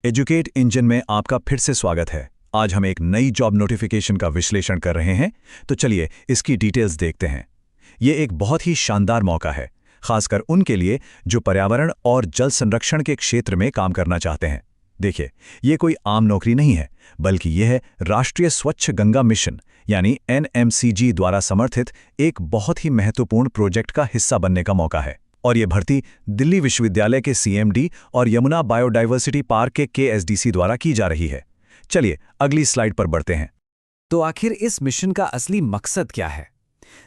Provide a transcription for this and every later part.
Educate engine में आपका फिर से स्वागत है। आज हम एक नई जॉब नोटिफिकेशन का विश्लेषण कर रहे हैं, तो चलिए इसकी डिटेल्स देखते हैं। ये एक बहुत ही शानदार मौका है, खासकर उनके लिए जो पर्यावरण और जल संरक्षण के क्षेत्र में काम करना चाहते हैं। देखिए, ये कोई आम नौकरी नहीं है, बल्कि यह है राष्ट्रीय स्वच्छ गंगा मिशन यानी NMCG द्वारा समर्थित एक बहुत ही महत्वपूर्ण प्रोजेक्ट का हिस्सा बनने का मौका है। और ये भर्ती दिल्ली विश्वविद्यालय के CMD और यमुना बायोडाइवर्सिटी पार्क के KSDC द्वारा की जा रही है। चलिए अगली स्लाइड पर बढ़ते हैं। तो आखिर इस मिशन का असली मकसद क्या है?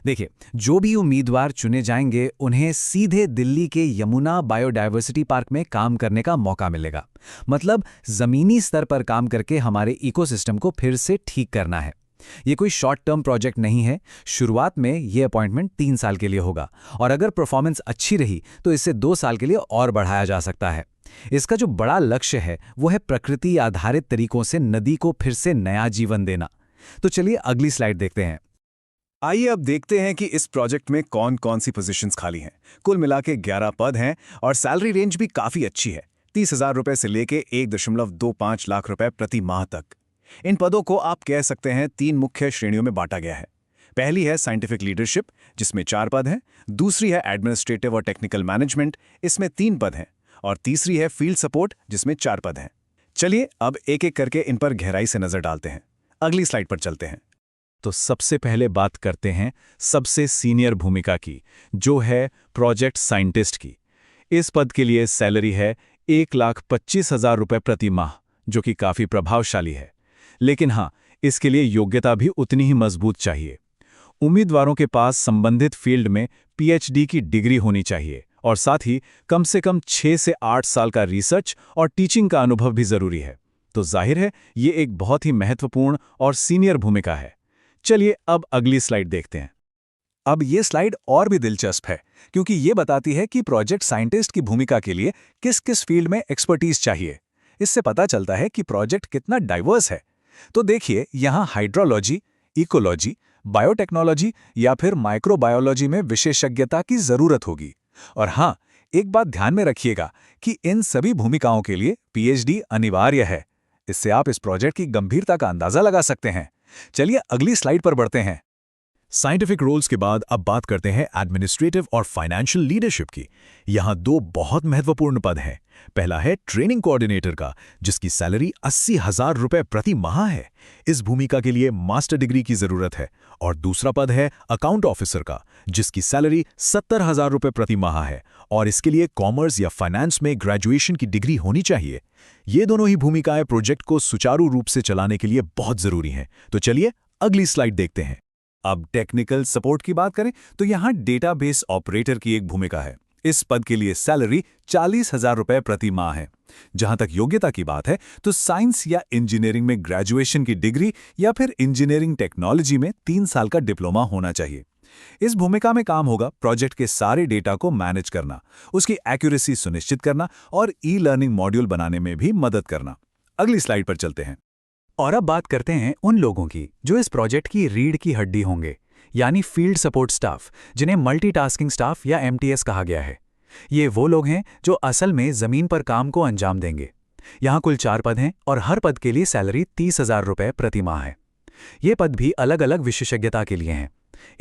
देखिए, जो भी उम्मीदवार चुने जाएंगे उन्हें सीधे दिल्ली के यमुना बायोडाइवर्सिटी पार्क में काम करने का मौका मिलेगा। मतलब जमीनी स्तर पर काम करके हमारे इकोसिस्टम को फिर से ठीक करना है। ये कोई शॉर्ट टर्म प्रोजेक्ट नहीं है। शुरुआत में ये अपॉइंटमेंट 3 साल के लिए होगा और अगर परफॉर्मेंस अच्छी रही तो इसे 2 साल के लिए और बढ़ाया जा सकता है। इसका जो बड़ा लक्ष्य है वो है प्रकृति आधारित तरीकों से नदी को फिर से नया जीवन देना। तो चलिए अगली स्लाइड देखते हैं। आइए अब देखते हैं कि इस प्रोजेक्ट में कौन कौन सी पोजीशंस खाली हैं। कुल मिला के 11 पद हैं और सैलरी रेंज भी काफी अच्छी है, 30,000 रुपए से लेके 1.25 लाख रुपए प्रति माह तक। इन पदों को आप कह सकते हैं 3 मुख्य श्रेणियों में बांटा गया है। पहली है साइंटिफिक लीडरशिप, जिसमें 4 पद हैं। दूसरी है एडमिनिस्ट्रेटिव और टेक्निकल मैनेजमेंट, इसमें 3 पद हैं। और तीसरी है फील्ड सपोर्ट, जिसमें 4 पद हैं। चलिए अब एक एक करके इन पर गहराई से नजर डालते हैं। अगली स्लाइड पर चलते हैं। तो सबसे पहले बात करते हैं सबसे सीनियर भूमिका की, जो है प्रोजेक्ट साइंटिस्ट की। इस पद के लिए सैलरी है 1,25,000 रुपए प्रति माह, जो कि काफी प्रभावशाली है। लेकिन हाँ, इसके लिए योग्यता भी उतनी ही मजबूत चाहिए। उम्मीदवारों के पास संबंधित फील्ड में PhD की डिग्री होनी चाहिए और साथ ही कम से कम 6 से 8 साल का रिसर्च और टीचिंग का अनुभव भी जरूरी है। तो जाहिर है ये एक बहुत ही महत्वपूर्ण और सीनियर भूमिका है। चलिए अब अगली स्लाइड देखते हैं। अब ये स्लाइड और भी दिलचस्प है, क्योंकि ये बताती है कि प्रोजेक्ट साइंटिस्ट की भूमिका के लिए किस किस फील्ड में एक्सपर्टीज चाहिए। इससे पता चलता है कि प्रोजेक्ट कितना डाइवर्स है। तो देखिए, यहाँ हाइड्रोलॉजी, इकोलॉजी, बायोटेक्नोलॉजी या फिर माइक्रोबायोलॉजी में विशेषज्ञता की जरूरत होगी। और हाँ, एक बात ध्यान में रखिएगा कि इन सभी भूमिकाओं के लिए PhD अनिवार्य है। इससे आप इस प्रोजेक्ट की गंभीरता का अंदाजा लगा सकते हैं। चलिए अगली स्लाइड पर बढ़ते हैं। साइंटिफिक रोल्स के बाद अब बात करते हैं एडमिनिस्ट्रेटिव और फाइनेंशियल लीडरशिप की। यहाँ 2 बहुत महत्वपूर्ण पद हैं। पहला है ट्रेनिंग कोऑर्डिनेटर का, जिसकी सैलरी 80,000 रुपए प्रति माह है। इस भूमिका के लिए मास्टर डिग्री की जरूरत है। और दूसरा पद है अकाउंट ऑफिसर का, जिसकी सैलरी 70,000 रुपए प्रति माह है और इसके लिए कॉमर्स या फाइनेंस में ग्रेजुएशन की डिग्री होनी चाहिए। ये दोनों ही भूमिकाएं प्रोजेक्ट को सुचारू रूप से चलाने के लिए बहुत जरूरी हैं। तो चलिए अगली स्लाइड देखते हैं। अब टेक्निकल सपोर्ट की बात करें तो यहाँ डेटाबेस ऑपरेटर की एक भूमिका है। इस पद के लिए सैलरी 40,000 रुपए प्रति माह है। जहां तक योग्यता की बात है तो साइंस या इंजीनियरिंग में ग्रेजुएशन की डिग्री या फिर इंजीनियरिंग टेक्नोलॉजी में 3 साल का डिप्लोमा होना चाहिए। इस भूमिका में काम होगा प्रोजेक्ट के सारे डेटा को मैनेज करना, उसकी एक्यूरेसी सुनिश्चित करना और ई-लर्निंग मॉड्यूल बनाने में भी मदद करना। अगली स्लाइड पर चलते हैं। और अब बात करते हैं उन लोगों की जो इस प्रोजेक्ट की रीढ़ की हड्डी होंगे, यानी फील्ड सपोर्ट स्टाफ, जिन्हें मल्टीटास्किंग स्टाफ या MTS कहा गया है। ये वो लोग हैं जो असल में जमीन पर काम को अंजाम देंगे। यहाँ कुल 4 पद हैं और हर पद के लिए सैलरी 30,000 रुपए प्रति माह है। ये पद भी अलग अलग विशेषज्ञता के लिए हैं।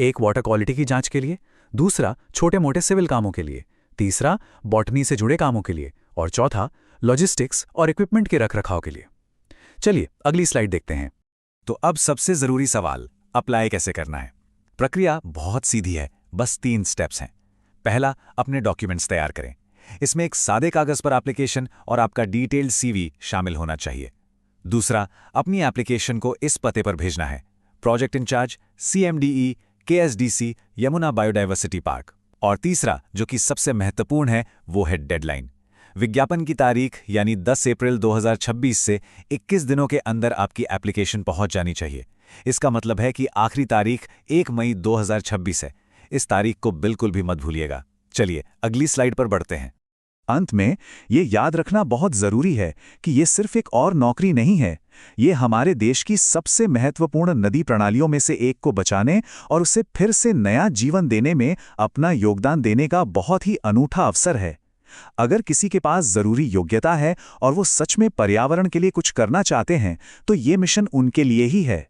एक वाटर क्वालिटी की जांच के लिए, दूसरा छोटे मोटे सिविल कामों के लिए, तीसरा बॉटनी से जुड़े कामों के लिए और चौथा लॉजिस्टिक्स और इक्विपमेंट के रखरखाव के लिए। चलिए अगली स्लाइड देखते हैं। तो अब सबसे जरूरी सवाल, अप्लाई कैसे करना है? प्रक्रिया बहुत सीधी है, बस 3 स्टेप्स हैं। पहला, अपने डॉक्यूमेंट्स तैयार करें। इसमें एक सादे कागज पर एप्लीकेशन और आपका डिटेल्ड CV शामिल होना चाहिए। दूसरा, अपनी एप्लीकेशन को इस पते पर भेजना है: project incharge, CMDE, KSDC, Yamuna biodiversity park. और तीसरा, जो कि सबसे महत्वपूर्ण है, वो है डेडलाइन। विज्ञापन की तारीख यानी 10 अप्रैल 2026 से 21 दिनों के अंदर आपकी एप्लीकेशन पहुंच जानी चाहिए। इसका मतलब है कि आखिरी तारीख 1 मई 2026 है। इस तारीख को बिल्कुल भी मत भूलिएगा। चलिए अगली स्लाइड पर बढ़ते हैं। अंत में ये याद रखना बहुत जरूरी है कि ये सिर्फ एक और नौकरी नहीं है। ये हमारे देश की सबसे महत्वपूर्ण नदी प्रणालियों में से एक को बचाने और उसे फिर से नया जीवन देने में अपना योगदान देने का बहुत ही अनूठा अवसर है। अगर किसी के पास ज़रूरी योग्यता है और वो सच में पर्यावरण के लिए कुछ करना चाहते हैं तो ये मिशन उनके लिए ही है।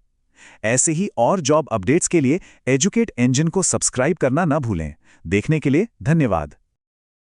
ऐसे ही और जॉब अपडेट्स के लिए एजुकेट इंजन को सब्सक्राइब करना ना भूलें। देखने के लिए धन्यवाद।